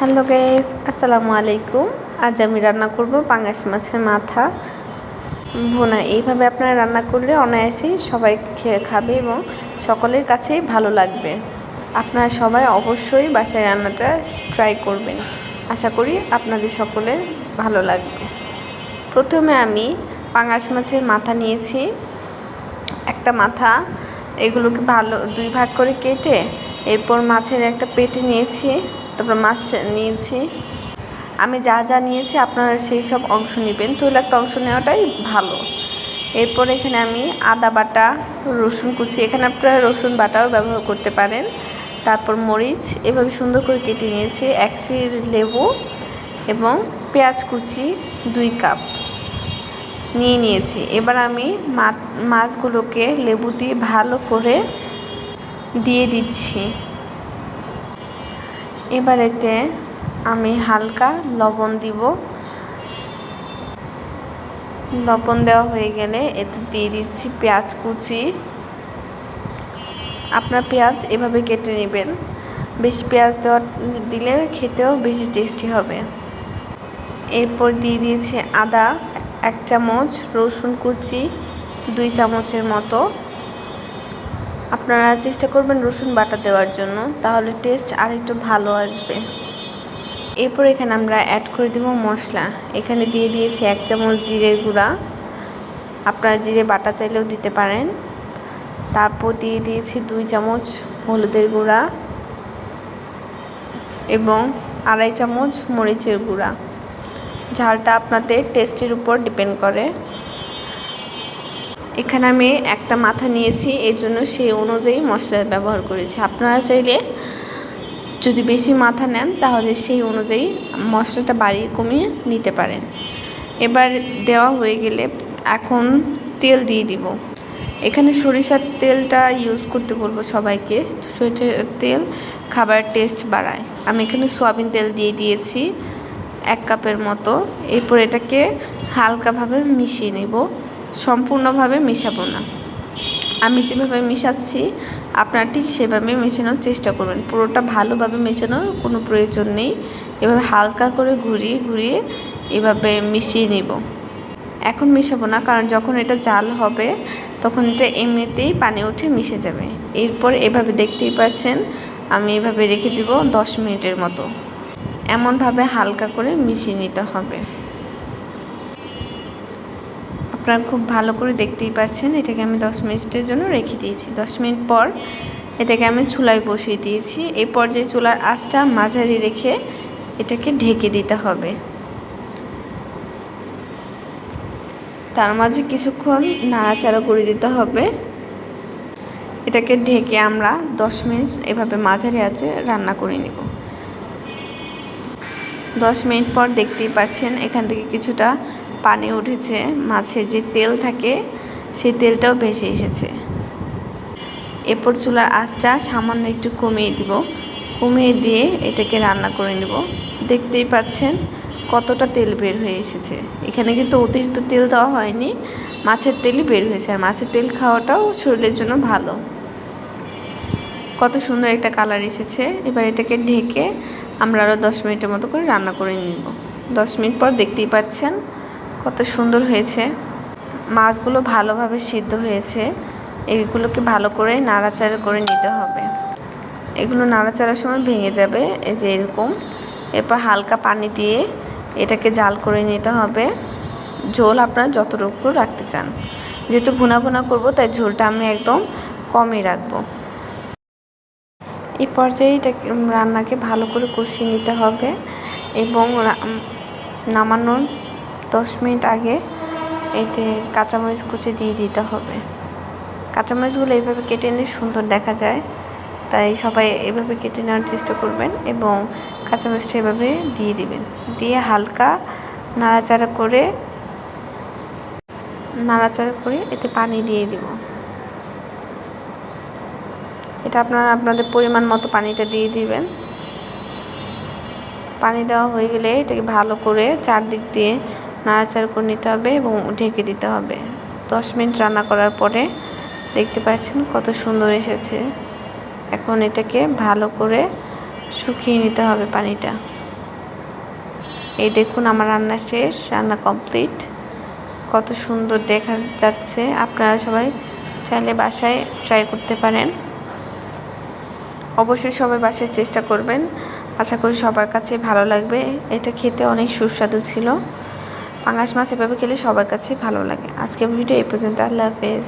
Hello guys, আসসালামু আলাইকুম। আজ আমি রান্না করব পাঙ্গাস মাছের মাথা ভুনা। এইভাবে আপনারা রান্না করলে অনায়াসেই সবাই খাবে এবং সকলের কাছেই ভালো লাগবে। আপনারা সবাই অবশ্যই বাসায় রান্নাটা ট্রাই করবেন। আশা করি আপনাদের সকলের ভালো লাগবে। প্রথমে আমি পাঙ্গাস মাছের মাথা নিয়েছি, একটা মাথা। এগুলোকে ভালো দুই ভাগ করে কেটে এরপর মাছের একটা পেটি নিয়েছি, তারপর মাছ নিয়েছি। আমি যা যা নিয়েছি আপনারা সেই সব অংশ নেবেন, তৈলাক্ত অংশ নেওয়াটাই ভালো। এরপর এখানে আমি আদা বাটা, রসুন কুচি, এখানে আপনারা রসুন বাটাও ব্যবহার করতে পারেন। তারপর মরিচ এভাবে সুন্দর করে কেটে নিয়েছি, এক চির লেবু এবং পেঁয়াজ কুচি 2 কাপ নিয়েছি। এবার আমি মাছগুলোকে লেবু দিয়ে ভালো করে দিয়ে দিচ্ছি। এবার এতে আমি হালকা লবণ দিব। লবণ দেওয়া হয়ে গেলে এতে দিয়ে দিচ্ছি পেঁয়াজ কুচি। আপনার পেঁয়াজ এভাবে কেটে নেবেন, বেশি পেঁয়াজ দিলে খেতেও বেশি টেস্টি হবে। এরপর দিয়ে দিয়েছি আদা 1 চামচ, রসুন কুচি 2 চামচের মতো। আপনারা চেষ্টা করবেন রসুন বাটা দেওয়ার জন্য, তাহলে টেস্ট আর একটু ভালো আসবে। এরপর এখানে আমরা অ্যাড করে দেব মশলা। এখানে দিয়ে দিয়েছি 1 চামচ জিরের গুঁড়া, আপনারা জিরে বাটা চাইলেও দিতে পারেন। তারপর দিয়ে দিয়েছি 2 চামচ হলুদের গুঁড়া এবং 2.5 চামচ মরিচের গুঁড়া। ঝালটা আপনাদের টেস্টের উপর ডিপেন্ড করে। এখানে আমি একটা মাথা নিয়েছি, এর জন্য সেই অনুযায়ী মশলা ব্যবহার করেছি। আপনারা চাইলে যদি বেশি মাথা নেন তাহলে সেই অনুযায়ী মশলাটা বাড়িয়ে কমিয়ে নিতে পারেন। এবার দেওয়া হয়ে গেলে এখন তেল দিয়ে দিব। এখানে সরিষার তেলটা ইউজ করতে বলবো সবাইকে। সরিষার তেল খাবারের টেস্ট বাড়ায়। আমি এখানে সয়াবিন তেল দিয়ে দিয়েছি 1 কাপের মতো। এরপর এটাকে হালকাভাবে মিশিয়ে নেব, সম্পূর্ণভাবে মিশাবো না। আমি যেভাবে মিশাচ্ছি আপনারা ঠিক সেভাবে মেশানোর চেষ্টা করবেন। পুরোটা ভালোভাবে মেশানোর কোনো প্রয়োজন নেই। এভাবে হালকা করে ঘুরিয়ে ঘুরিয়ে এভাবে মিশিয়ে নিব। এখন মেশাবো না, কারণ যখন এটা জাল হবে তখন এটা এমনিতেই পানি উঠে মিশে যাবে। এরপর এভাবে দেখতেই পাচ্ছেন আমি এভাবে রেখে দিব 10 মিনিটের মতো। এমনভাবে হালকা করে মিশিয়ে নিতে হবে। আপনারা খুব ভালো করে দেখতেই পাচ্ছেন এটাকে আমি 10 মিনিটের জন্য রেখে দিয়েছি। 10 মিনিট পর এটাকে আমি চুলায় বসিয়ে দিয়েছি। এই পর্যায়ে চুলার আঁচটা মাঝারি রেখে এটাকে ঢেকে দিতে হবে। তার মাঝে কিছুক্ষণ নাড়াচাড়া করে দিতে হবে। এটাকে ঢেকে আমরা 10 মিনিট এভাবে মাঝারি আঁচে রান্না করে নেব। 10 মিনিট পর দেখতেই পাচ্ছেন এখান থেকে কিছুটা পানি উঠেছে, মাছের যে তেল থাকে সেই তেলটাও ভেসে এসেছে। এরপর চুলার আঁচটা সামান্য একটু কমিয়ে দিব, কমিয়ে দিয়ে এটাকে রান্না করে নেব। দেখতেই পাচ্ছেন কতটা তেল বের হয়ে এসেছে। এখানে কিন্তু অতিরিক্ত তেল দেওয়া হয়নি, মাছের তেলই বের হয়েছে। আর মাছের তেল খাওয়াটাও শরীরের জন্য ভালো। কত সুন্দর একটা কালার এসেছে। এবার এটাকে ঢেকে আমরা আরও 10 মিনিটের মতো করে রান্না করে নিব। 10 মিনিট পর দেখতেই পাচ্ছেন কত সুন্দর হয়েছে। মাছগুলো ভালোভাবে সিদ্ধ হয়েছে। এগুলোকে ভালো করে নাড়াচাড়া করে নিতে হবে। এগুলো নাড়াচাড়ার সময় ভেঙে যাবে, এই যে এরকম। এরপর হালকা পানি দিয়ে এটাকে জাল করে নিতে হবে। ঝোল আপনারা যতটুকু রাখতে চান, যেহেতু ভুনা ভুনা করবো তাই ঝোলটা আমি একদম কমই রাখবো। এই পর্যায়ে এটাকে রান্নাকে ভালো করে কষিয়ে নিতে হবে এবং নামানোর 10 মিনিট আগে এতে কাঁচামরিচ কুচি দিয়ে দিতে হবে। কাঁচামরিচগুলো এইভাবে কেটে নিলে সুন্দর দেখা যায়, তাই সবাই এভাবে কেটে নেওয়ার চেষ্টা করবেন এবং কাঁচামরিচটা এভাবে দিয়ে দিবেন। দিয়ে হালকা নাড়াচাড়া করে এতে পানি দিয়ে দিব। এটা আপনারা আপনাদের পরিমাণ মতো পানিটা দিয়ে দিবেন। পানি দেওয়া হয়ে গেলে এটাকে ভালো করে চারদিক দিয়ে নাড়াচাড়া করে নিতে হবে এবং ঢেকে দিতে হবে। 10 মিনিট রান্না করার পরে দেখতে পাচ্ছেন কত সুন্দর এসেছে। এখন এটাকে ভালো করে শুকিয়ে নিতে হবে পানিটা। এই দেখুন আমার রান্না শেষ, রান্না কমপ্লিট। কত সুন্দর দেখা যাচ্ছে। আপনারা সবাই চাইলে বাসায় ট্রাই করতে পারেন। অবশ্যই সবাই বাসায় চেষ্টা করবেন। আশা করি সবার কাছে ভালো লাগবে। এটা খেতে অনেক সুস্বাদু ছিল। পাঙ্গাস মাছ এভাবে খেলে সবার কাছে ভালো লাগে। আজকের ভিডিও এই পর্যন্ত। আল্লাহ হাফেজ।